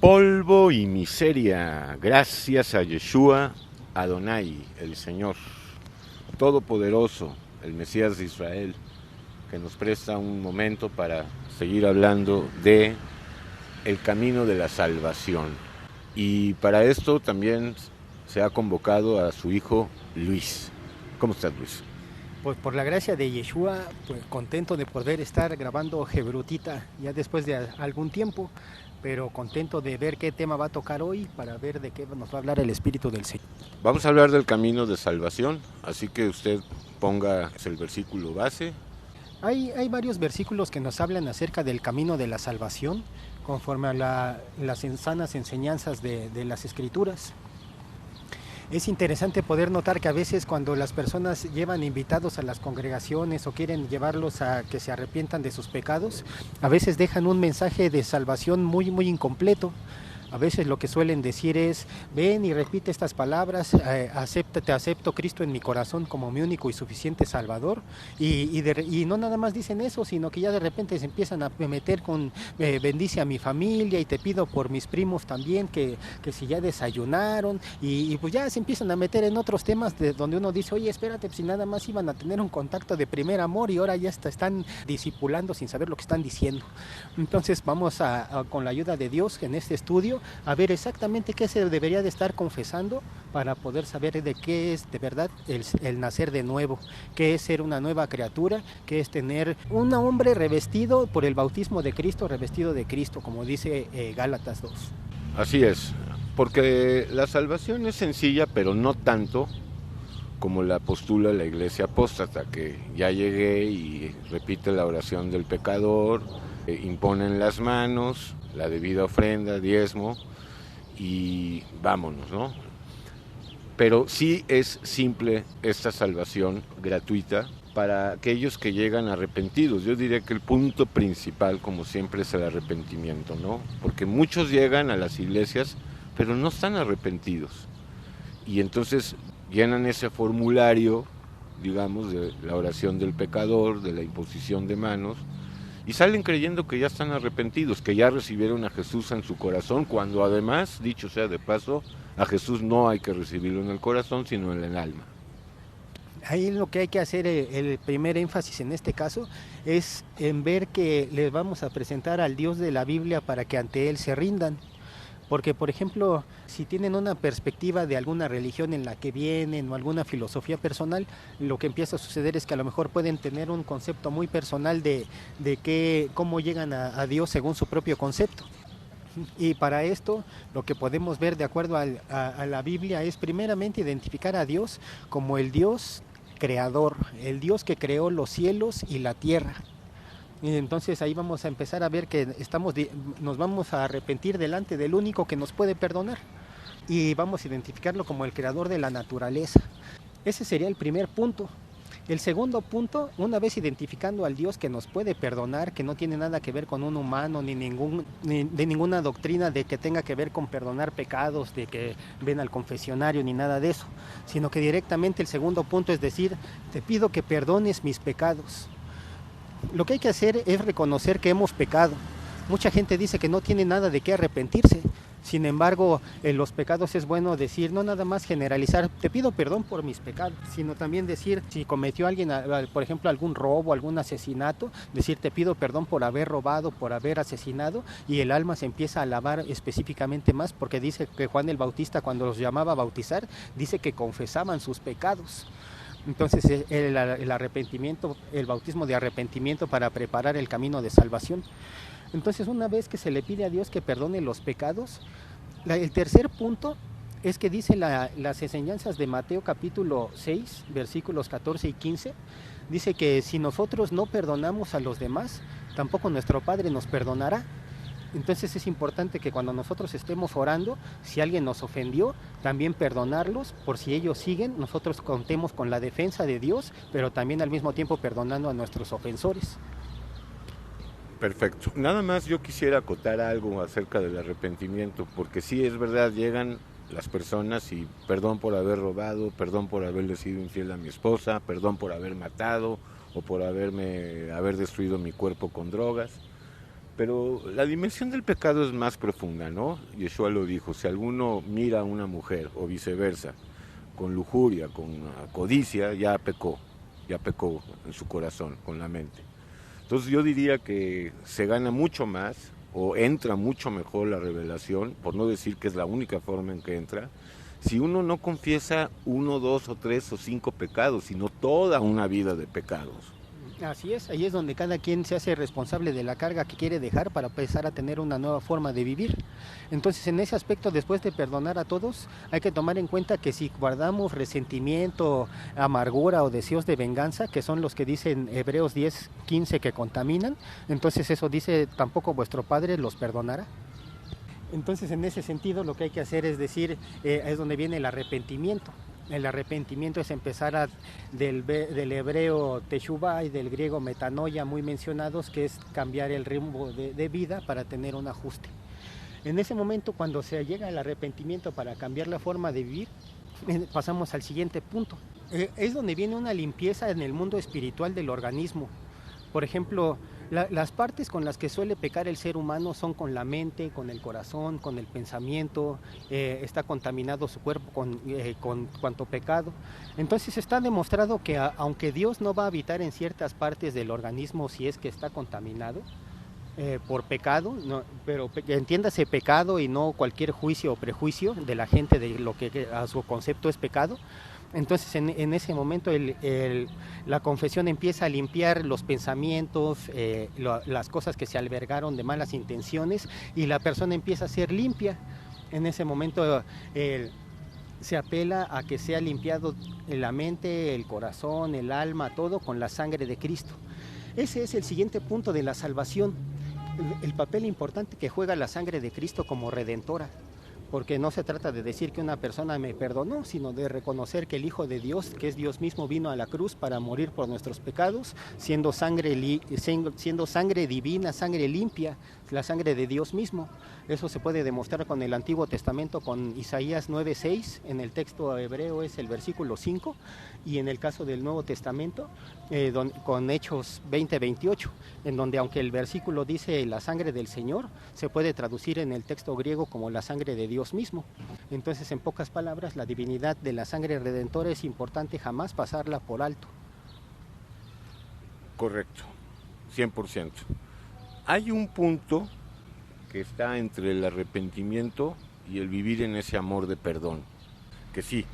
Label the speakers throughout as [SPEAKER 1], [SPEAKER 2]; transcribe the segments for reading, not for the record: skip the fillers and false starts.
[SPEAKER 1] polvo y miseria, gracias a Yeshua Adonai, el Señor Todopoderoso, el Mesías de Israel, que nos presta un momento para seguir hablando de el camino de la salvación. Y para esto también se ha convocado a su hijo Luis. ¿Cómo estás, Luis?
[SPEAKER 2] Pues por la gracia de Yeshua, pues contento de poder estar grabando Hebrutita ya después de algún tiempo, pero contento de ver qué tema va a tocar hoy para ver de qué nos va a hablar el Espíritu del Señor.
[SPEAKER 1] Vamos a hablar del camino de salvación, así que usted ponga el versículo base.
[SPEAKER 2] Hay varios versículos que nos hablan acerca del camino de la salvación, conforme a las sanas enseñanzas de las Escrituras. Es interesante poder notar que a veces cuando las personas llevan invitados a las congregaciones o quieren llevarlos a que se arrepientan de sus pecados, a veces dejan un mensaje de salvación muy incompleto. A veces lo que suelen decir es: ven y repite estas palabras, te acepto Cristo en mi corazón como mi único y suficiente Salvador, y no nada más dicen eso, sino que ya de repente se empiezan a meter con bendice a mi familia y te pido por mis primos también que si ya desayunaron, y pues ya se empiezan a meter en otros temas donde uno dice: oye, espérate, pues si nada más iban a tener un contacto de primer amor y ahora ya están discipulando sin saber lo que están diciendo. Entonces vamos con la ayuda de Dios en este estudio a ver exactamente qué se debería de estar confesando para poder saber de qué es de verdad el nacer de nuevo, qué es ser una nueva criatura, qué es tener un hombre revestido por el bautismo de Cristo, revestido de Cristo, como dice Gálatas 2.
[SPEAKER 1] Así es, porque la salvación es sencilla, pero no tanto como la postula la iglesia apóstata, que ya llegué y repite la oración del pecador, imponen las manos, la debida ofrenda, diezmo, y vámonos, ¿no? Pero sí es simple esta salvación gratuita para aquellos que llegan arrepentidos. Yo diría que el punto principal, como siempre, es el arrepentimiento, ¿no? Porque muchos llegan a las iglesias, pero no están arrepentidos. Y entonces llenan ese formulario, digamos, de la oración del pecador, de la imposición de manos, y salen creyendo que ya están arrepentidos, que ya recibieron a Jesús en su corazón, cuando además, dicho sea de paso, a Jesús no hay que recibirlo en el corazón, sino en el alma.
[SPEAKER 2] Ahí lo que hay que hacer, el primer énfasis en este caso, es en ver que les vamos a presentar al Dios de la Biblia para que ante Él se rindan. Porque, por ejemplo, si tienen una perspectiva de alguna religión en la que vienen o alguna filosofía personal, lo que empieza a suceder es que a lo mejor pueden tener un concepto muy personal de cómo llegan a Dios según su propio concepto. Y para esto, lo que podemos ver de acuerdo a la Biblia es primeramente identificar a Dios como el Dios creador, el Dios que creó los cielos y la tierra. Y entonces ahí vamos a empezar a ver que nos vamos a arrepentir delante del único que nos puede perdonar, y vamos a identificarlo como el creador de la naturaleza. Ese sería el primer punto. El segundo punto, una vez identificando al Dios que nos puede perdonar, que no tiene nada que ver con un humano, ni de ninguna doctrina de que tenga que ver con perdonar pecados, de que ven al confesionario, ni nada de eso, sino que directamente el segundo punto es decir: te pido que perdones mis pecados. Lo que hay que hacer es reconocer que hemos pecado. Mucha gente dice que no tiene nada de qué arrepentirse. Sin embargo, en los pecados es bueno decir, no nada más generalizar, te pido perdón por mis pecados, sino también decir, si cometió alguien, por ejemplo, algún robo, algún asesinato, decir, te pido perdón por haber robado, por haber asesinado, y el alma se empieza a lavar específicamente más, porque dice que Juan el Bautista, cuando los llamaba a bautizar, dice que confesaban sus pecados. Entonces el arrepentimiento, el bautismo de arrepentimiento para preparar el camino de salvación. Entonces, una vez que se le pide a Dios que perdone los pecados, el tercer punto es que dice las enseñanzas de Mateo capítulo 6, versículos 14 y 15, dice que si nosotros no perdonamos a los demás, tampoco nuestro Padre nos perdonará. Entonces es importante que cuando nosotros estemos orando, si alguien nos ofendió, también perdonarlos, por si ellos siguen, nosotros contemos con la defensa de Dios, pero también al mismo tiempo perdonando a nuestros ofensores.
[SPEAKER 1] Perfecto. Nada más yo quisiera acotar algo acerca del arrepentimiento, porque sí es verdad, llegan las personas y perdón por haber robado, perdón por haberle sido infiel a mi esposa, perdón por haber matado o por haber destruido mi cuerpo con drogas. Pero la dimensión del pecado es más profunda, ¿no? Yeshua lo dijo, si alguno mira a una mujer o viceversa, con lujuria, con codicia, ya pecó en su corazón, con la mente. Entonces yo diría que se gana mucho más o entra mucho mejor la revelación, por no decir que es la única forma en que entra, si uno no confiesa 1, 2 o 3 o 5 pecados, sino toda una vida de pecados.
[SPEAKER 2] Así es, ahí es donde cada quien se hace responsable de la carga que quiere dejar para empezar a tener una nueva forma de vivir. Entonces, en ese aspecto, después de perdonar a todos, hay que tomar en cuenta que si guardamos resentimiento, amargura o deseos de venganza, que son los que dicen Hebreos 10:15 que contaminan, entonces eso dice, tampoco vuestro Padre los perdonará. Entonces, en ese sentido, lo que hay que hacer es decir, es donde viene el arrepentimiento. El arrepentimiento es empezar del hebreo teshuvah y del griego metanoia, muy mencionados, que es cambiar el ritmo de vida para tener un ajuste. En ese momento, cuando se llega al arrepentimiento para cambiar la forma de vivir, pasamos al siguiente punto. Es donde viene una limpieza en el mundo espiritual del organismo. Por ejemplo, las partes con las que suele pecar el ser humano son con la mente, con el corazón, con el pensamiento, está contaminado su cuerpo con cuanto pecado. Entonces está demostrado que aunque Dios no va a habitar en ciertas partes del organismo si es que está contaminado, por pecado, no, pero entiéndase pecado y no cualquier juicio o prejuicio de la gente de lo que a su concepto es pecado. Entonces en ese momento la confesión empieza a limpiar los pensamientos, las cosas que se albergaron de malas intenciones y la persona empieza a ser limpia. En ese momento se apela a que sea limpiado la mente, el corazón, el alma, todo con la sangre de Cristo. Ese es el siguiente punto de la salvación, el papel importante que juega la sangre de Cristo como redentora. Porque no se trata de decir que una persona me perdonó, sino de reconocer que el Hijo de Dios, que es Dios mismo, vino a la cruz para morir por nuestros pecados, siendo sangre divina, sangre limpia, la sangre de Dios mismo. Eso se puede demostrar con el Antiguo Testamento, con Isaías 9:6, en el texto hebreo es el versículo 5, y en el caso del Nuevo Testamento, con Hechos 20:28, en donde aunque el versículo dice la sangre del Señor, se puede traducir en el texto griego como la sangre de Dios mismo. Entonces, en pocas palabras, la divinidad de la sangre redentora es importante jamás pasarla por alto.
[SPEAKER 1] Correcto, 100%. Hay un punto que está entre el arrepentimiento y el vivir en ese amor de perdón, que sí,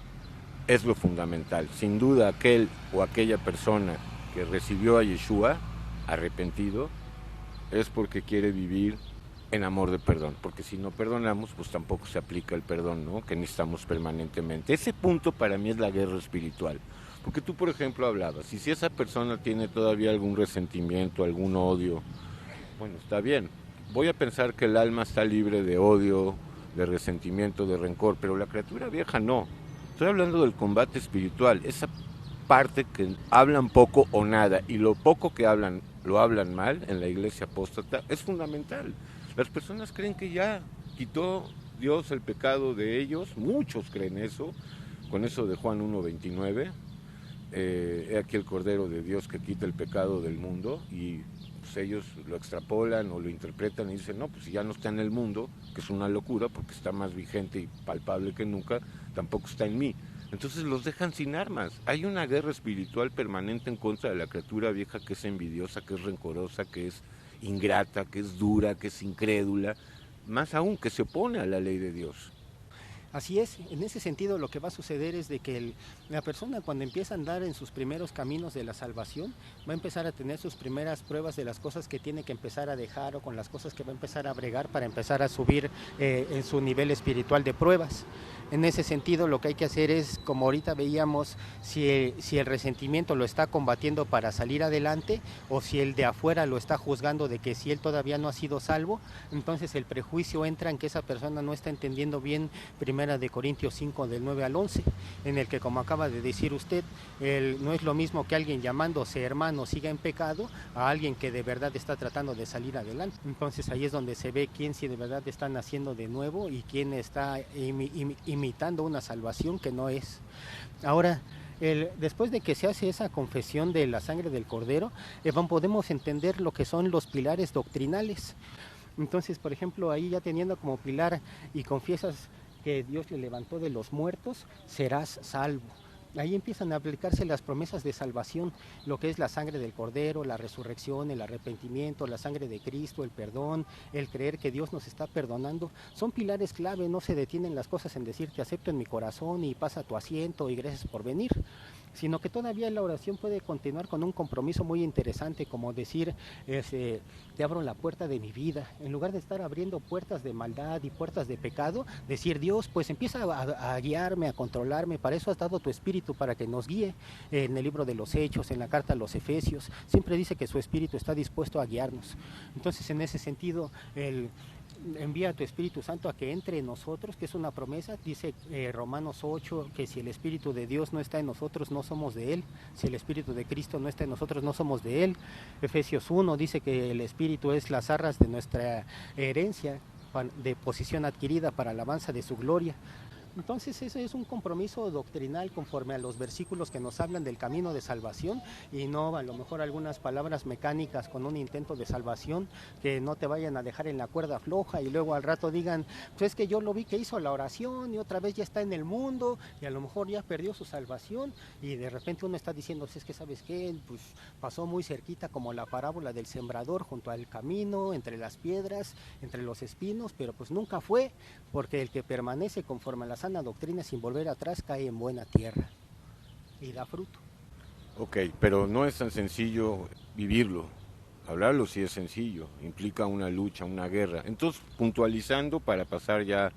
[SPEAKER 1] es lo fundamental. Sin duda, aquel o aquella persona que recibió a Yeshua arrepentido es porque quiere vivir en amor de perdón, porque si no perdonamos, pues tampoco se aplica el perdón, ¿no? Que necesitamos permanentemente. Ese punto para mí es la guerra espiritual, porque tú, por ejemplo, hablabas, y si esa persona tiene todavía algún resentimiento, algún odio, bueno, está bien, voy a pensar que el alma está libre de odio, de resentimiento, de rencor, pero la criatura vieja no. Estoy hablando del combate espiritual, esa parte que hablan poco o nada, y lo poco que hablan, lo hablan mal en la iglesia apóstata, es fundamental. Las personas creen que ya quitó Dios el pecado de ellos, muchos creen eso, con eso de Juan 1:29, he aquí el Cordero de Dios que quita el pecado del mundo, y pues ellos lo extrapolan o lo interpretan y dicen, no, pues si ya no está en el mundo, que es una locura porque está más vigente y palpable que nunca, tampoco está en mí. Entonces los dejan sin armas. Hay una guerra espiritual permanente en contra de la criatura vieja que es envidiosa, que es rencorosa, que es ingrata, que es dura, que es incrédula, más aún que se opone a la ley de Dios.
[SPEAKER 2] Así es, en ese sentido lo que va a suceder es de que la persona cuando empieza a andar en sus primeros caminos de la salvación va a empezar a tener sus primeras pruebas de las cosas que tiene que empezar a dejar o con las cosas que va a empezar a bregar para empezar a subir en su nivel espiritual de pruebas. En ese sentido lo que hay que hacer es, como ahorita veíamos, si el resentimiento lo está combatiendo para salir adelante o si el de afuera lo está juzgando de que si él todavía no ha sido salvo, entonces el prejuicio entra en que esa persona no está entendiendo bien Primera de Corintios 5 del 9 al 11, en el que, como acaba de decir usted, no es lo mismo que alguien llamándose hermano siga en pecado a alguien que de verdad está tratando de salir adelante. Entonces ahí es donde se ve quién sí de verdad está naciendo de nuevo y quién está imitando una salvación que no es. Ahora, Después de que se hace esa confesión de la sangre del Cordero, podemos entender lo que son los pilares doctrinales. Entonces, por ejemplo, ahí ya teniendo como pilar y confiesas que Dios le levantó de los muertos, serás salvo. Ahí empiezan a aplicarse las promesas de salvación, lo que es la sangre del Cordero, la resurrección, el arrepentimiento, la sangre de Cristo, el perdón, el creer que Dios nos está perdonando. Son pilares clave, no se detienen las cosas en decir te acepto en mi corazón y pasa a tu asiento y gracias por venir, sino que todavía la oración puede continuar con un compromiso muy interesante, como decir, te abro la puerta de mi vida, en lugar de estar abriendo puertas de maldad y puertas de pecado, decir, Dios, pues empieza a guiarme, a controlarme, para eso has dado tu espíritu, para que nos guíe. En el libro de los Hechos, en la carta a los Efesios, siempre dice que su espíritu está dispuesto a guiarnos. Entonces, en ese sentido, envía a tu Espíritu Santo a que entre en nosotros, que es una promesa. Dice Romanos 8 que si el Espíritu de Dios no está en nosotros, no somos de Él. Si el Espíritu de Cristo no está en nosotros, no somos de Él. Efesios 1 dice que el Espíritu es las arras de nuestra herencia, de posición adquirida para alabanza de su gloria. Entonces ese es un compromiso doctrinal conforme a los versículos que nos hablan del camino de salvación, y no a lo mejor algunas palabras mecánicas con un intento de salvación que no te vayan a dejar en la cuerda floja y luego al rato digan, pues es que yo lo vi que hizo la oración y otra vez ya está en el mundo y a lo mejor ya perdió su salvación, y de repente uno está diciendo, es que sabes qué, pues pasó muy cerquita, como la parábola del sembrador junto al camino, entre las piedras, entre los espinos, pero pues nunca fue, porque el que permanece conforme a la sana doctrina sin volver atrás cae en buena tierra y da fruto.
[SPEAKER 1] Ok, pero no es tan sencillo vivirlo. Hablarlo sí es sencillo, implica una lucha, una guerra. Entonces, puntualizando para pasar ya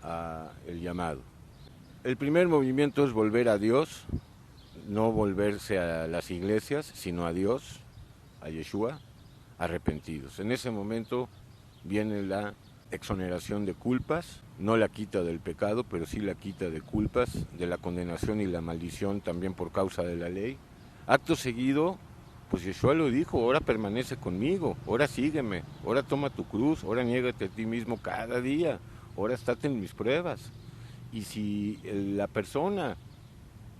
[SPEAKER 1] al llamado. El primer movimiento es volver a Dios, no volverse a las iglesias, sino a Dios, a Yeshua, arrepentidos. En ese momento viene la exoneración de culpas, no la quita del pecado, pero sí la quita de culpas, de la condenación y la maldición también por causa de la ley. Acto seguido, pues Yeshua lo dijo, ahora permanece conmigo, ahora sígueme, ahora toma tu cruz, ahora niégate a ti mismo cada día, ahora estate en mis pruebas. Y si la persona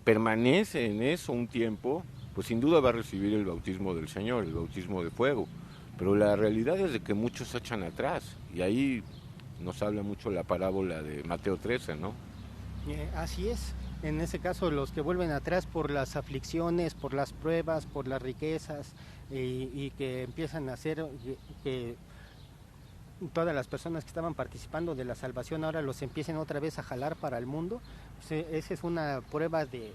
[SPEAKER 1] permanece en eso un tiempo, pues sin duda va a recibir el bautismo del Señor, el bautismo de fuego. Pero la realidad es de que muchos se echan atrás, y ahí nos habla mucho la parábola de Mateo 13, ¿no?
[SPEAKER 2] Así es, en ese caso los que vuelven atrás por las aflicciones, por las pruebas, por las riquezas, y que empiezan a hacer que todas las personas que estaban participando de la salvación ahora los empiecen otra vez a jalar para el mundo, pues esa es una prueba de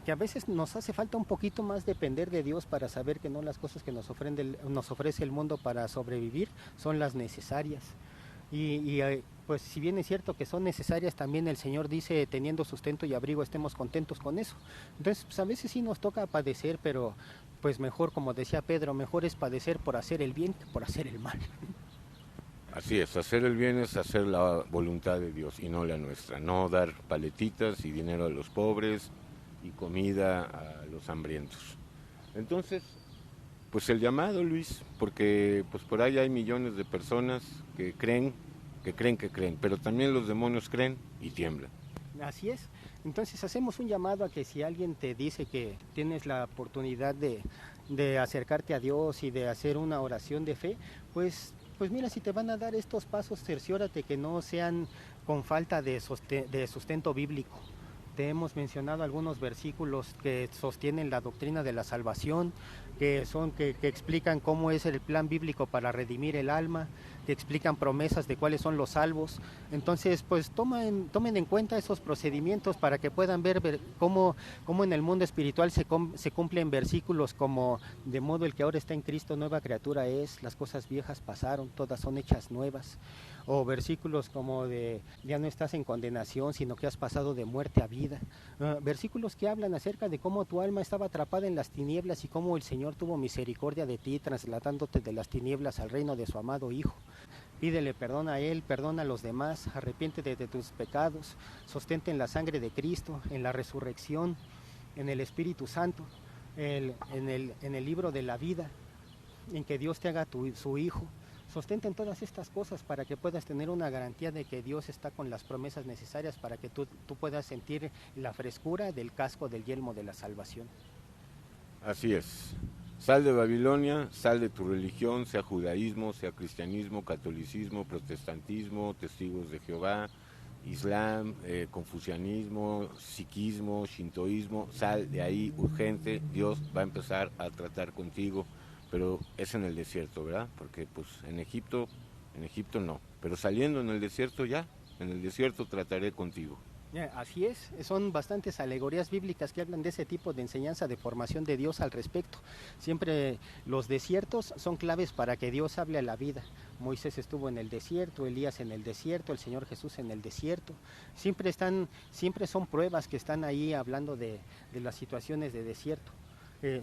[SPEAKER 2] que a veces nos hace falta un poquito más depender de Dios para saber que no las cosas que nos ofrece el mundo para sobrevivir son las necesarias. Pues si bien es cierto que son necesarias, también el Señor dice, teniendo sustento y abrigo, estemos contentos con eso. Entonces, pues a veces sí nos toca padecer, pero pues mejor, como decía Pedro, mejor es padecer por hacer el bien que por hacer el mal.
[SPEAKER 1] Así es, hacer el bien es hacer la voluntad de Dios y no la nuestra, no dar paletitas y dinero a los pobres y comida a los hambrientos. Entonces, pues el llamado, Luis, porque pues por ahí hay millones de personas que creen, pero también los demonios creen y tiemblan.
[SPEAKER 2] Así es. Entonces hacemos un llamado a que si alguien te dice que tienes la oportunidad de acercarte a Dios y de hacer una oración de fe, pues mira, si te van a dar estos pasos, cerciórate que no sean con falta de sustento bíblico. Te hemos mencionado algunos versículos que sostienen la doctrina de la salvación, que explican cómo es el plan bíblico para redimir el alma, que explican promesas de cuáles son los salvos. Entonces, pues tomen en cuenta esos procedimientos para que puedan ver cómo en el mundo espiritual se cumplen versículos como: de modo el que ahora está en Cristo, nueva criatura es, las cosas viejas pasaron, todas son hechas nuevas. O versículos como de: ya no estás en condenación, sino que has pasado de muerte a vida. Versículos que hablan acerca de cómo tu alma estaba atrapada en las tinieblas y cómo el Señor tuvo misericordia de ti, trasladándote de las tinieblas al reino de su amado Hijo. Pídele perdón a Él, perdona a los demás, arrepiéntete de tus pecados, sostente en la sangre de Cristo, en la resurrección, en el Espíritu Santo, en el libro de la vida, en que Dios te haga su Hijo. Sostente en todas estas cosas para que puedas tener una garantía de que Dios está con las promesas necesarias para que tú puedas sentir la frescura del casco del yelmo de la salvación.
[SPEAKER 1] Así es. Sal de Babilonia, sal de tu religión, sea judaísmo, sea cristianismo, catolicismo, protestantismo, testigos de Jehová, islam, confucianismo, sikhismo, shintoísmo. Sal de ahí urgente, Dios va a empezar a tratar contigo, pero es en el desierto, ¿verdad? Porque pues en Egipto no, pero saliendo en el desierto ya, en el desierto trataré contigo.
[SPEAKER 2] Así es, son bastantes alegorías bíblicas que hablan de ese tipo de enseñanza, de formación de Dios al respecto. Siempre los desiertos son claves para que Dios hable a la vida. Moisés estuvo en el desierto, Elías en el desierto, el Señor Jesús en el desierto. Siempre son pruebas que están ahí hablando de las situaciones de desierto.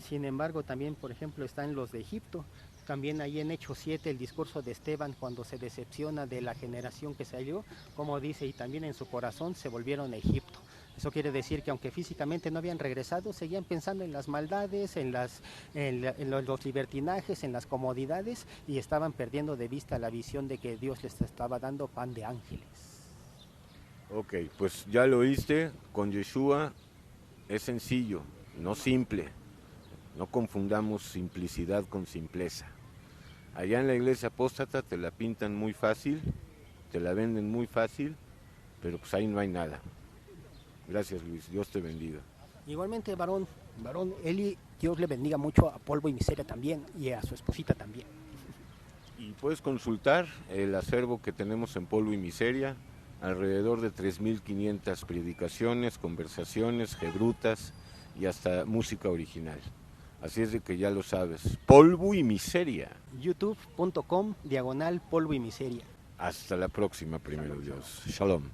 [SPEAKER 2] Sin embargo, también, por ejemplo, están los de Egipto. También ahí en Hechos 7 el discurso de Esteban cuando se decepciona de la generación que salió, como dice, y también en su corazón se volvieron a Egipto. Eso quiere decir que aunque físicamente no habían regresado, seguían pensando en las maldades, en los libertinajes, en las comodidades, y estaban perdiendo de vista la visión de que Dios les estaba dando pan de ángeles.
[SPEAKER 1] Ok, pues ya lo oíste, con Yeshua es sencillo, no simple. No confundamos simplicidad con simpleza. Allá en la iglesia apóstata te la pintan muy fácil, te la venden muy fácil, pero pues ahí no hay nada. Gracias, Luis, Dios te bendiga.
[SPEAKER 2] Igualmente, varón Eli, Dios le bendiga mucho a Polvo y Miseria también, y a su esposita también.
[SPEAKER 1] Y puedes consultar el acervo que tenemos en Polvo y Miseria, alrededor de 3.500 predicaciones, conversaciones, gebrutas y hasta música original. Así es de que ya lo sabes. Polvo y Miseria.
[SPEAKER 2] youtube.com/polvo y miseria.
[SPEAKER 1] Hasta la próxima, primero Dios. Shalom.